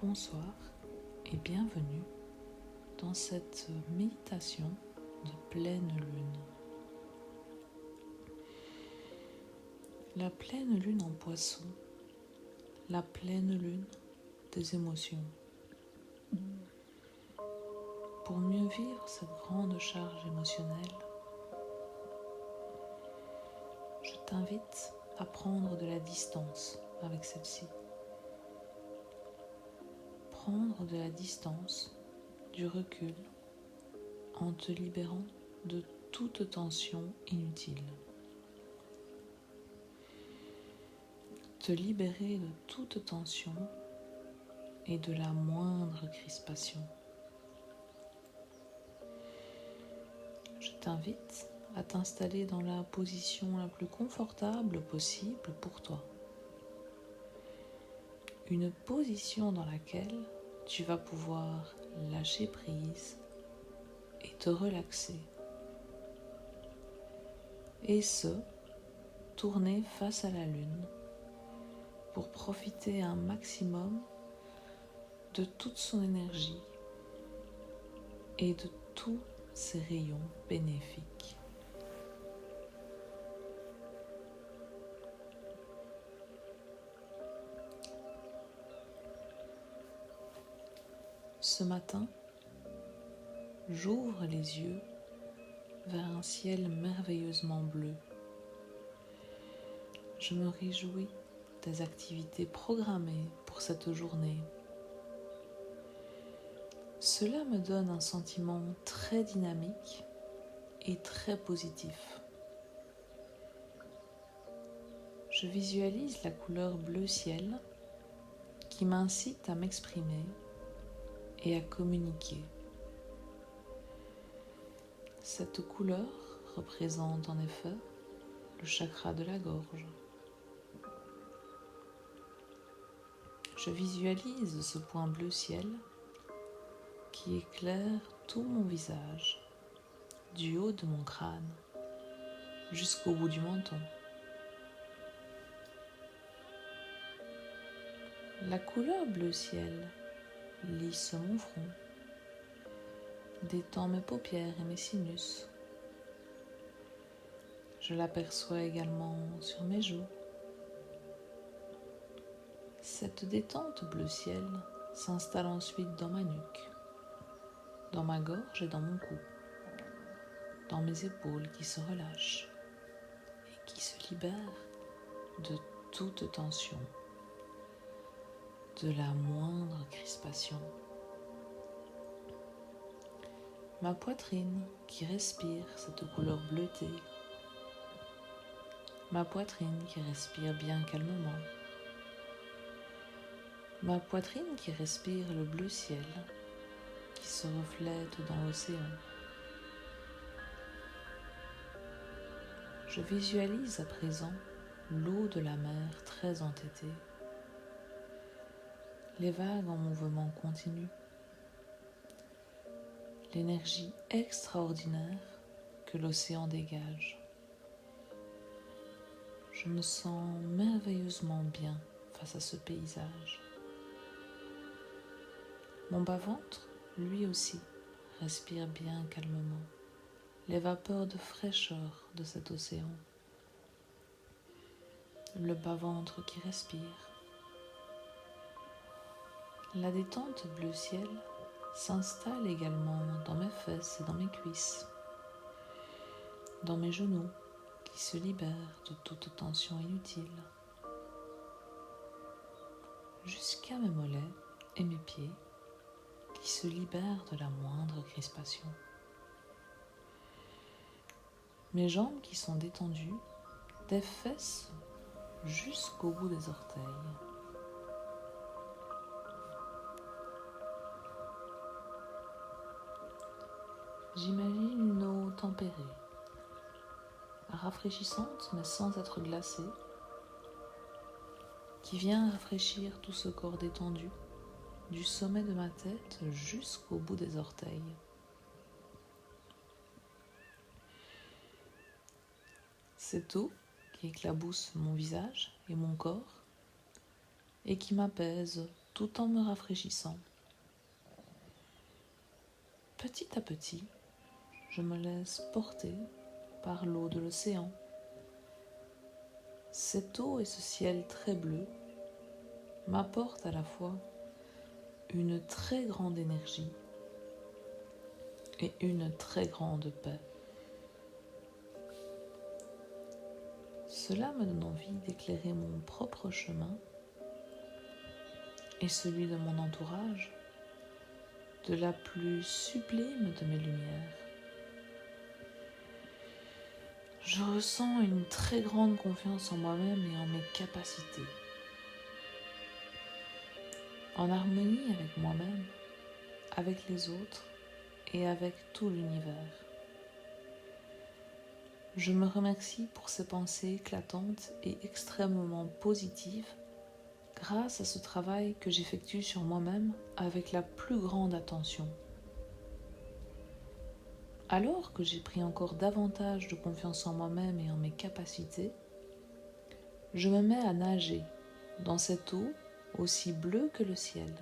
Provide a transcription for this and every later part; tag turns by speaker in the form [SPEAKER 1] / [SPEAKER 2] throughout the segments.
[SPEAKER 1] Bonsoir et bienvenue dans cette méditation de pleine lune. La pleine lune en Poisson, la pleine lune des émotions. Pour mieux vivre cette grande charge émotionnelle, je t'invite à prendre de la distance avec celle-ci. Prendre de la distance, du recul, en te libérant de toute tension inutile. Te libérer de toute tension et de la moindre crispation. Je t'invite à t'installer dans la position la plus confortable possible pour toi. Une position dans laquelle tu vas pouvoir lâcher prise et te relaxer. Et tourner face à la lune pour profiter un maximum de toute son énergie et de tous ses rayons bénéfiques. Ce matin, j'ouvre les yeux vers un ciel merveilleusement bleu. Je me réjouis des activités programmées pour cette journée. Cela me donne un sentiment très dynamique et très positif. Je visualise la couleur bleu ciel qui m'incite à m'exprimer et à communiquer. Cette couleur représente en effet le chakra de la gorge. Je visualise ce point bleu ciel qui éclaire tout mon visage, du haut de mon crâne jusqu'au bout du menton. La couleur bleu ciel lisse mon front, détend mes paupières et mes sinus. Je l'aperçois également sur mes joues. Cette détente bleu ciel s'installe ensuite dans ma nuque, dans ma gorge et dans mon cou, dans mes épaules qui se relâchent et qui se libèrent de toute tension, de la moindre crispation. Ma poitrine qui respire cette couleur bleutée, ma poitrine qui respire bien calmement, ma poitrine qui respire le bleu ciel qui se reflète dans l'océan. Je visualise à présent l'eau de la mer très entêtée, les vagues en mouvement continu, l'énergie extraordinaire que l'océan dégage. Je me sens merveilleusement bien face à ce paysage. Mon bas-ventre, lui aussi, respire bien calmement les vapeurs de fraîcheur de cet océan. Le bas-ventre qui respire. La détente bleu ciel s'installe également dans mes fesses et dans mes cuisses, dans mes genoux qui se libèrent de toute tension inutile, jusqu'à mes mollets et mes pieds qui se libèrent de la moindre crispation. Mes jambes qui sont détendues, des fesses jusqu'au bout des orteils. J'imagine une eau tempérée, rafraîchissante mais sans être glacée, qui vient rafraîchir tout ce corps détendu, du sommet de ma tête jusqu'au bout des orteils. Cette eau qui éclabousse mon visage et mon corps et qui m'apaise tout en me rafraîchissant. Petit à petit, je me laisse porter par l'eau de l'océan. Cette eau et ce ciel très bleu m'apportent à la fois une très grande énergie et une très grande paix. Cela me donne envie d'éclairer mon propre chemin et celui de mon entourage de la plus sublime de mes lumières. Je ressens une très grande confiance en moi-même et en mes capacités, en harmonie avec moi-même, avec les autres et avec tout l'univers. Je me remercie pour ces pensées éclatantes et extrêmement positives grâce à ce travail que j'effectue sur moi-même avec la plus grande attention. Alors que j'ai pris encore davantage de confiance en moi-même et en mes capacités, je me mets à nager dans cette eau aussi bleue que le ciel.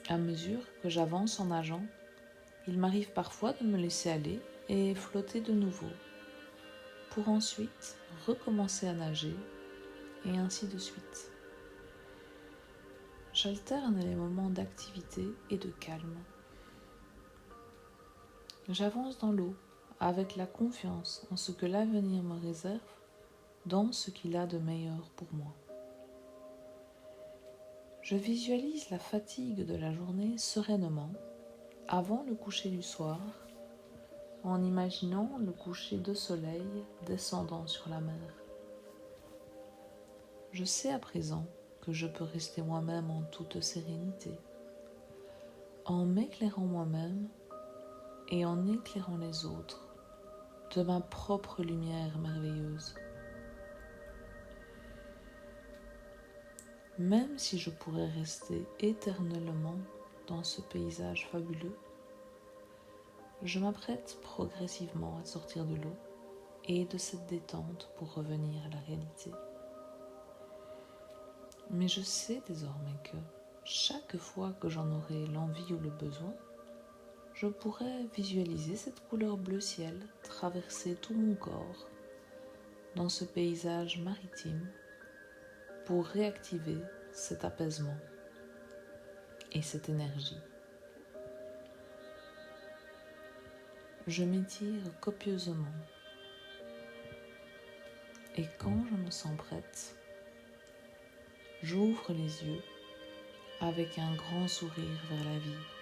[SPEAKER 1] À mesure que j'avance en nageant, il m'arrive parfois de me laisser aller et flotter de nouveau, pour ensuite recommencer à nager et ainsi de suite. J'alterne les moments d'activité et de calme. J'avance dans l'eau avec la confiance en ce que l'avenir me réserve, dans ce qu'il a de meilleur pour moi. Je visualise la fatigue de la journée sereinement, avant le coucher du soir, en imaginant le coucher de soleil descendant sur la mer. Je sais à présent que je peux rester moi-même en toute sérénité, en m'éclairant moi-même et en éclairant les autres de ma propre lumière merveilleuse. Même si je pourrais rester éternellement dans ce paysage fabuleux, je m'apprête progressivement à sortir de l'eau et de cette détente pour revenir à la réalité. Mais je sais désormais que chaque fois que j'en aurai l'envie ou le besoin, je pourrais visualiser cette couleur bleu ciel traverser tout mon corps dans ce paysage maritime pour réactiver cet apaisement et cette énergie. Je m'étire copieusement et quand je me sens prête, j'ouvre les yeux avec un grand sourire vers la vie.